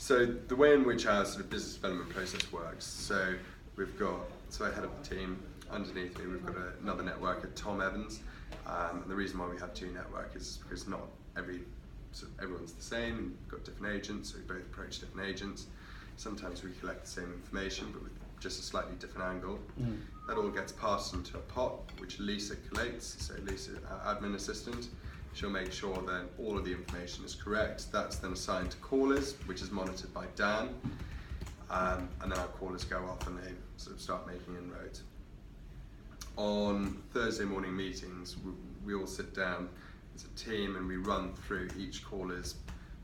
So the way in which our sort of business development process works, so I head up the team. Underneath me we've got another networker, Tom Evans, and the reason why we have two networkers is because not everyone's the same. We've got different agents, so we both approach different agents. Sometimes we collect the same information but with just a slightly different angle. That all gets passed into a pot which Lisa collates. So Lisa, our admin assistant, she'll make sure that all of the information is correct. That's then assigned to callers, which is monitored by Dan, and then our callers go off and they sort of start making inroads. On Thursday morning meetings, we all sit down as a team and we run through each caller's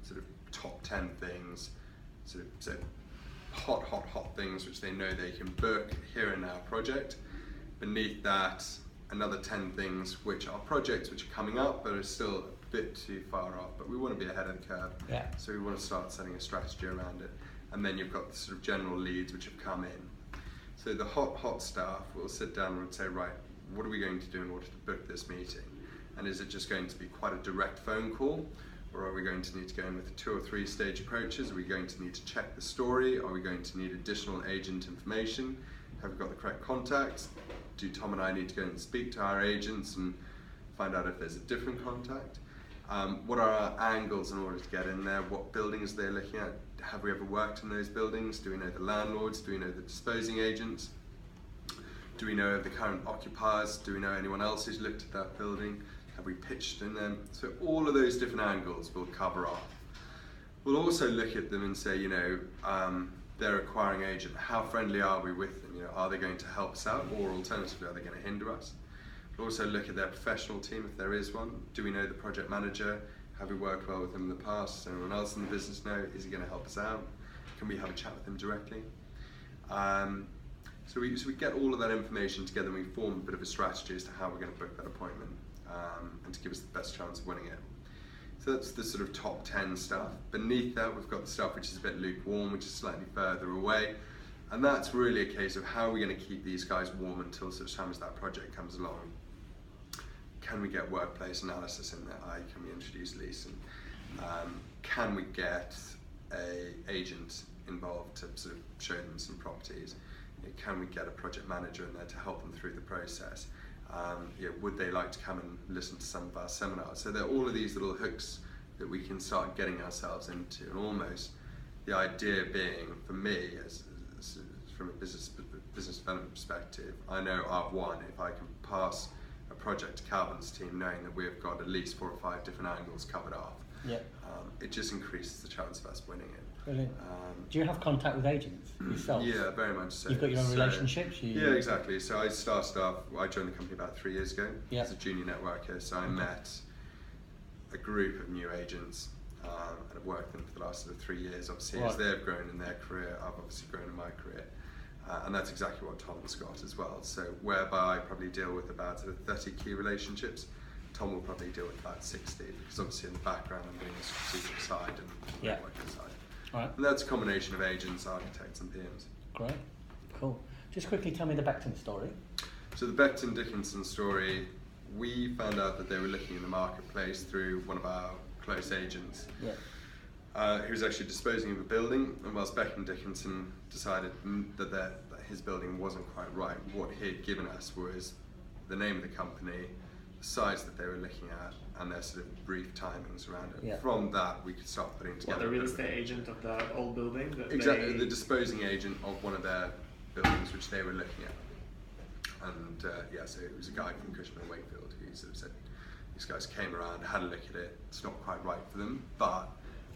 sort of top 10 things, sort of so hot things which they know they can book here and now project. Beneath that, another 10 things which are projects which are coming up but are still a bit too far off, but we want to be ahead of the curve. Yeah. So we want to start setting a strategy around it. And then you've got the sort of general leads which have come in. So the hot staff will sit down and say, right, what are we going to do in order to book this meeting? And is it just going to be quite a direct phone call? Or are we going to need to go in with 2 or 3 stage approaches? Are we going to need to check the story? Are we going to need additional agent information? Have we got the correct contacts? Do Tom and I need to go and speak to our agents and find out if there's a different contact? What are our angles in order to get in there? What buildings they're looking at? Have we ever worked in those buildings? Do we know the landlords? Do we know the disposing agents? Do we know the current occupiers? Do we know anyone else who's looked at that building? Have we pitched in them? So all of those different angles we'll cover off. We'll also look at them and say, you know, their acquiring agent, how friendly are we with them? You know, are they going to help us out, or alternatively, are they going to hinder us? We'll also look at their professional team if there is one. Do we know the project manager? Have we worked well with him in the past? Does anyone else in the business know? Is he going to help us out? Can we have a chat with him directly? So we get all of that information together and we form a bit of a strategy as to how we're going to book that appointment and to give us the best chance of winning it. So that's the sort of top 10 stuff. Beneath that we've got the stuff which is a bit lukewarm, which is slightly further away. And that's really a case of how are we going to keep these guys warm until such time as that project comes along. Can we get workplace analysis in there? Can we introduce leasing? Can we get an agent involved to sort of show them some properties? Can we get a project manager in there to help them through the process? Would they like to come and listen to some of our seminars? So there are all of these little hooks that we can start getting ourselves into, and almost the idea being, for me, as from a business development perspective, I know I've won if I can pass a project to Calvin's team knowing that we've got at least 4 or 5 different angles covered off. Yeah. It just increases the chance of us winning it. Brilliant. Do you have contact with agents yourself? Yeah, very much so. You've got your own relationships? Yeah, exactly. So I joined the company about 3 years ago Yeah. as a junior networker. So I met a group of new agents and I've worked with them for the last sort of 3 years. Obviously, as they've grown in their career, I've obviously grown in my career. And that's exactly what Tom's got as well. So whereby I probably deal with about sort of 30 key relationships, Tom will probably deal with about 60, because obviously in the background I'm doing the strategic side and the networking side. Right. And that's a combination of agents, architects and PMs. Great, cool. Just quickly tell me the Beckton story. So the Becton Dickinson story, we found out that they were looking in the marketplace through one of our close agents. Yeah. He was actually disposing of a building, and whilst Becton Dickinson decided that his building wasn't quite right, what he had given us was the name of the company, the size that they were looking at, and their sort of brief timings around it. Yeah. From that, we could start putting together. The real estate agent of the old building? Exactly, the disposing agent of one of their buildings which they were looking at. And so it was a guy from Cushman & Wakefield who sort of said, these guys came around, had a look at it, it's not quite right for them, but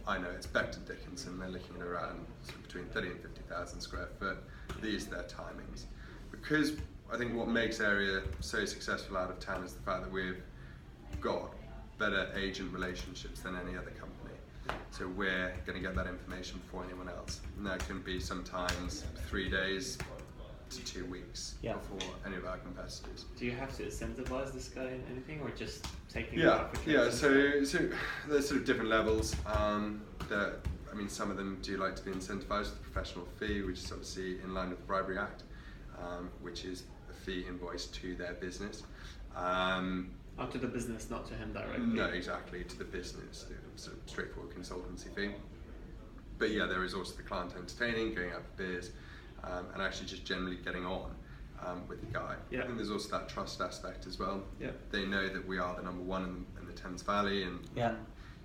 I know it's Becton Dickinson, they're looking at around sort of between 30 and 50,000 square foot. These are their timings. Because I think what makes Area so successful out of town is the fact that we've got better agent relationships than any other company. So we're going to get that information before anyone else. And that can be sometimes 3 days to 2 weeks before any of our competitors. Do you have to incentivize this guy in anything, or just taking So there's sort of different levels. Some of them do like to be incentivized with a professional fee, which is obviously in line with the Bribery Act, which is a fee invoiced to their business. To the business, not to him directly? No, exactly, to the business. Sort of straightforward consultancy fee. But yeah, there is also the client entertaining, going out for beers, and actually just generally getting on with the guy. Yeah. I think there's also that trust aspect as well. Yeah. They know that we are the number one in the Thames Valley, and Yeah.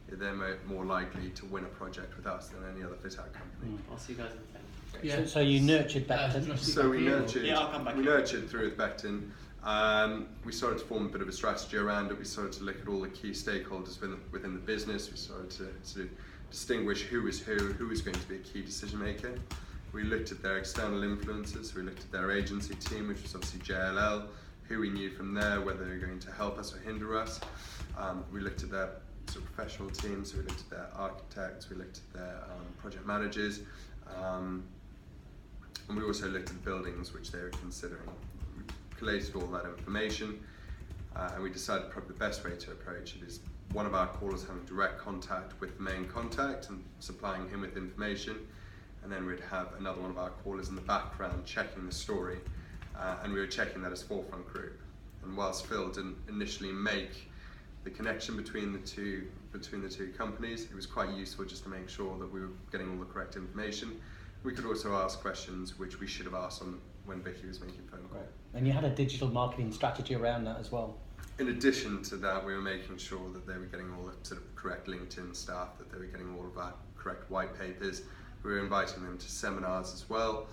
they're more likely to win a project with us than any other fit out company. I'll see you guys in 10. Yeah. So you nurtured Beckton. So we nurtured. Yeah, I'll come back We here. nurtured through with Beckton. We started to form a bit of a strategy around it. We started to look at all the key stakeholders within the business. We started to sort of distinguish who was going to be a key decision maker. We looked at their external influences. We looked at their agency team, which was obviously JLL, who we knew from there whether they were going to help us or hinder us. We looked at their sort of professional teams. So we looked at their architects. We looked at their project managers. And we also looked at the buildings which they were considering. We collated all that information, and we decided probably the best way to approach it is one of our callers having direct contact with the main contact and supplying him with information, and then we'd have another one of our callers in the background checking the story, and we were checking that as Forefront Group. And whilst Phil didn't initially make the connection between the two companies, it was quite useful just to make sure that we were getting all the correct information. We could also ask questions which we should have asked when Vicky was making phone calls. And you had a digital marketing strategy around that as well. In addition to that, we were making sure that they were getting all the sort of correct LinkedIn stuff, that they were getting all of our correct white papers. We were inviting them to seminars as well,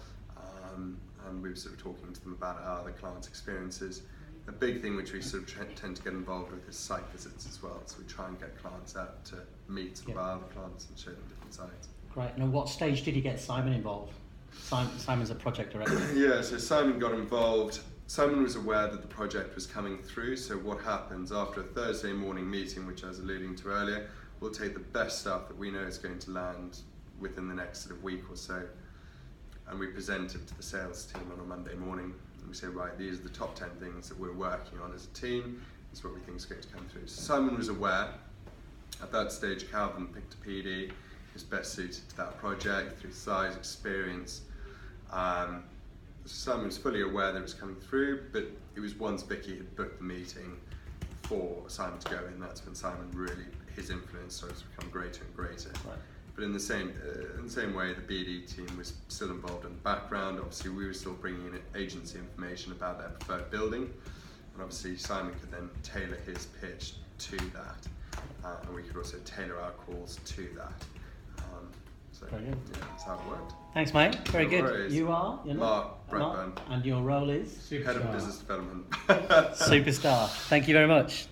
and we were sort of talking to them about our other clients' experiences. A big thing which we sort of tend to get involved with is site visits as well. So we try and get clients out to meet some of our other clients and show them different sites. Great. And at what stage did you get Simon involved? Simon's a project director. Yeah, so Simon got involved. Simon was aware that the project was coming through, so what happens after a Thursday morning meeting, which I was alluding to earlier, we'll take the best stuff that we know is going to land within the next sort of week or so, and we present it to the sales team on a Monday morning, and we say, right, these are the top 10 things that we're working on as a team, this is what we think is going to come through. So Simon was aware. At that stage, Calvin picked a PD who's best suited to that project through size, experience. Simon was fully aware that it was coming through, but it was once Vicky had booked the meeting for Simon to go in, that's when Simon really, his influence started to become greater and greater. Right. But in the same way, the BD team was still involved in the background. Obviously, we were still bringing in agency information about their preferred building, and obviously Simon could then tailor his pitch to that, and we could also tailor our calls to that. So Very good. yeah, that's how it worked. Thanks, mate. Very No good. worries. You are? You're Mark Mark, Bradburn, and your role is? Head of Business Development. Superstar. Thank you very much.